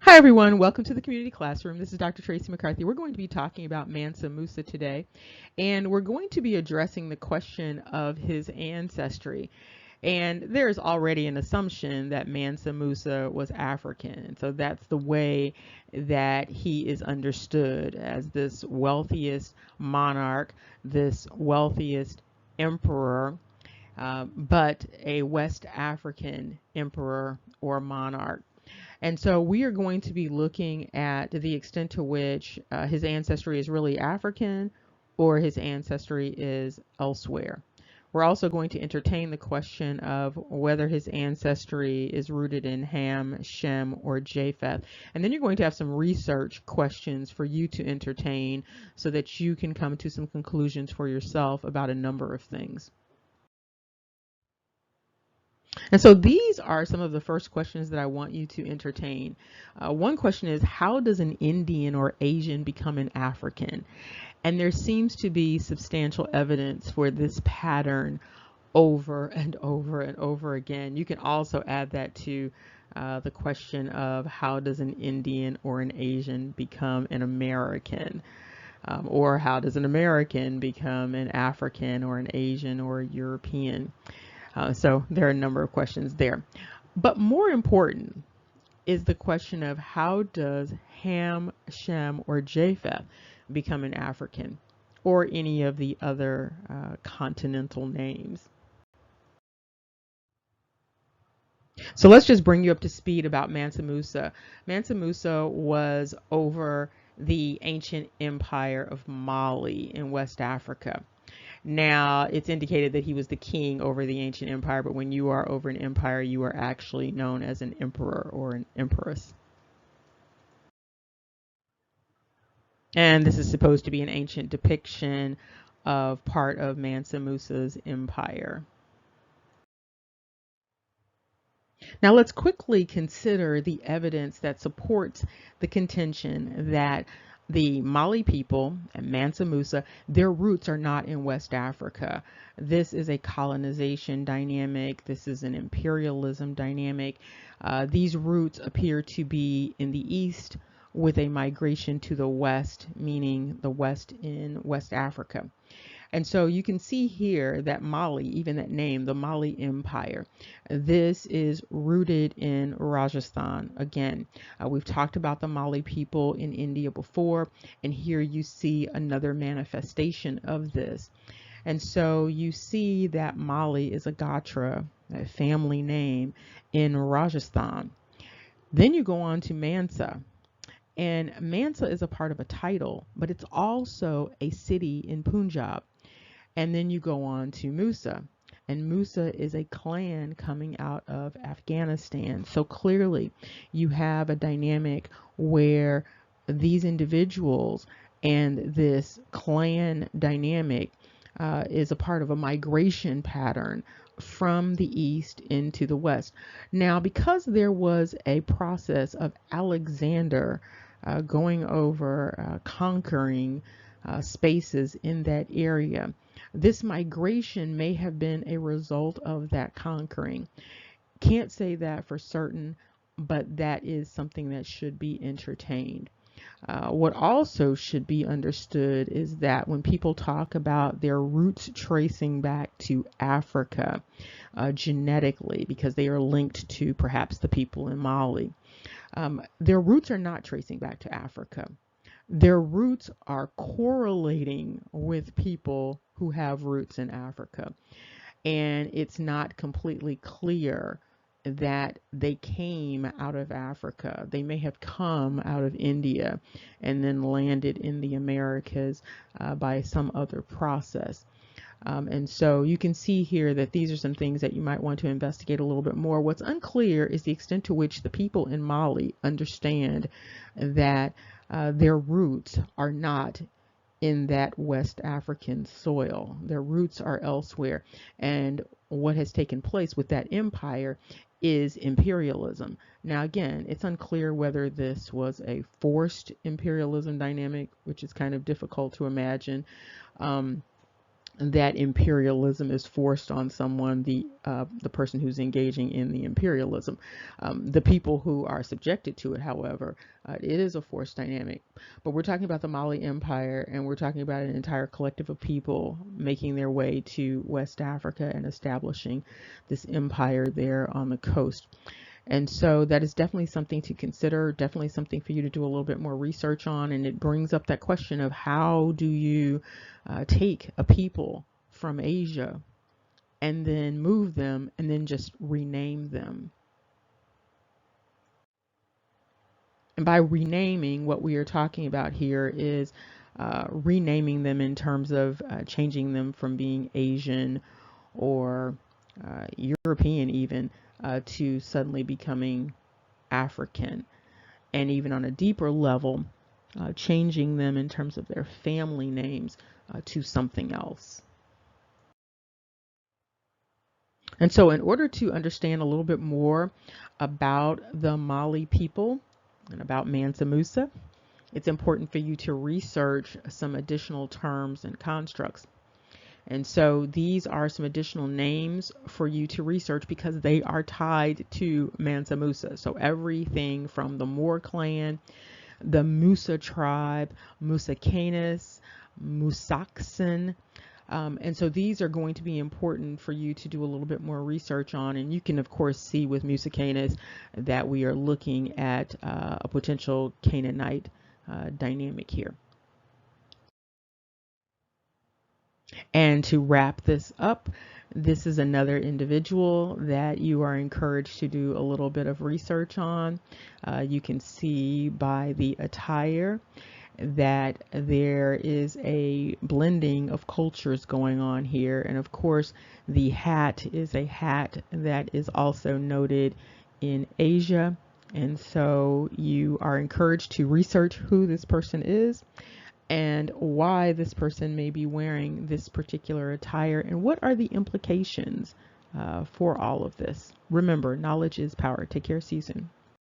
Hi everyone, welcome to the community classroom. This is Dr. Tracy McCarthy. We're going to be talking about Mansa Musa today, and we're going to be addressing the question of his ancestry. And there's already an assumption that Mansa Musa was African. So that's the way that he is understood, as this wealthiest monarch, this wealthiest emperor, but a West African emperor or monarch. And so we are going to be looking at the extent to which his ancestry is really African or his ancestry is elsewhere. We're also going to entertain the question of whether his ancestry is rooted in Ham, Shem, or Japheth. And then you're going to have some research questions for you to entertain so that you can come to some conclusions for yourself about a number of things. And so these are some of the first questions that I want you to entertain. One question is, how does an Indian or Asian become an African? And there seems to be substantial evidence for this pattern over and over and over again. You can also add that to the question of how does an Indian or an Asian become an American? Or how does an American become an African or an Asian or a European? So there are a number of questions there. But more important is the question of how does Ham, Shem, or Japheth become an African, or any of the other continental names. So let's just bring you up to speed about Mansa Musa. Mansa Musa was over the ancient empire of Mali in West Africa. Now, it's indicated that he was the king over the ancient empire, but when you are over an empire, you are actually known as an emperor or an empress. And this is supposed to be an ancient depiction of part of Mansa Musa's empire. Now let's quickly consider the evidence that supports the contention that the Mali people and Mansa Musa, their roots are not in West Africa. This is a colonization dynamic. This is an imperialism dynamic. These roots appear to be in the East with a migration to the West, meaning the West in West Africa. And so you can see here that Mali, even that name, the Mali Empire, this is rooted in Rajasthan. Again, we've talked about the Mali people in India before, and here you see another manifestation of this. And so you see that Mali is a Gotra, a family name in Rajasthan. Then you go on to Mansa. And Mansa is a part of a title, but it's also a city in Punjab. And then you go on to Musa, and Musa is a clan coming out of Afghanistan. So clearly you have a dynamic where these individuals and this clan dynamic is a part of a migration pattern from the east into the west. Now, because there was a process of Alexander going over, conquering spaces in that area, this migration may have been a result of that conquering. Can't say that for certain, but that is something that should be entertained. What also should be understood is that when people talk about their roots tracing back to Africa genetically, because they are linked to perhaps the people in Mali, their roots are not tracing back to Africa. Their roots are correlating with people who have roots in Africa. And it's not completely clear that they came out of Africa. They may have come out of India and then landed in the Americas by some other process. And so you can see here that these are some things that you might want to investigate a little bit more. What's unclear is the extent to which the people in Mali understand that their roots are not in that West African soil. Their roots are elsewhere. And what has taken place with that empire is imperialism. Now, again, it's unclear whether this was a forced imperialism dynamic, which is kind of difficult to imagine. that imperialism is forced on someone, the person who's engaging in the imperialism. The people who are subjected to it, however, it is a forced dynamic. But we're talking about the Mali Empire, and we're talking about an entire collective of people making their way to West Africa and establishing this empire there on the coast. And so that is definitely something to consider, definitely something for you to do a little bit more research on. And it brings up that question of how do you take a people from Asia and then move them and then just rename them. And by renaming, what we are talking about here is renaming them in terms of changing them from being Asian or European even to suddenly becoming African. And even on a deeper level, changing them in terms of their family names to something else. And so in order to understand a little bit more about the Mali people and about Mansa Musa, it's important for you to research some additional terms and constructs. And so these are some additional names for you to research because they are tied to Mansa Musa. So everything from the Moor clan, the Musa tribe, Musakanus, Musaksan. And so these are going to be important for you to do a little bit more research on. And you can, of course, see with Musakanus that we are looking at a potential Canaanite dynamic here. And to wrap this up, this is another individual that you are encouraged to do a little bit of research on. You can see by the attire that there is a blending of cultures going on here. And of course, the hat is a hat that is also noted in Asia. And so you are encouraged to research who this person is and why this person may be wearing this particular attire and what are the implications for all of this. Remember, knowledge is power. Take care. See you soon.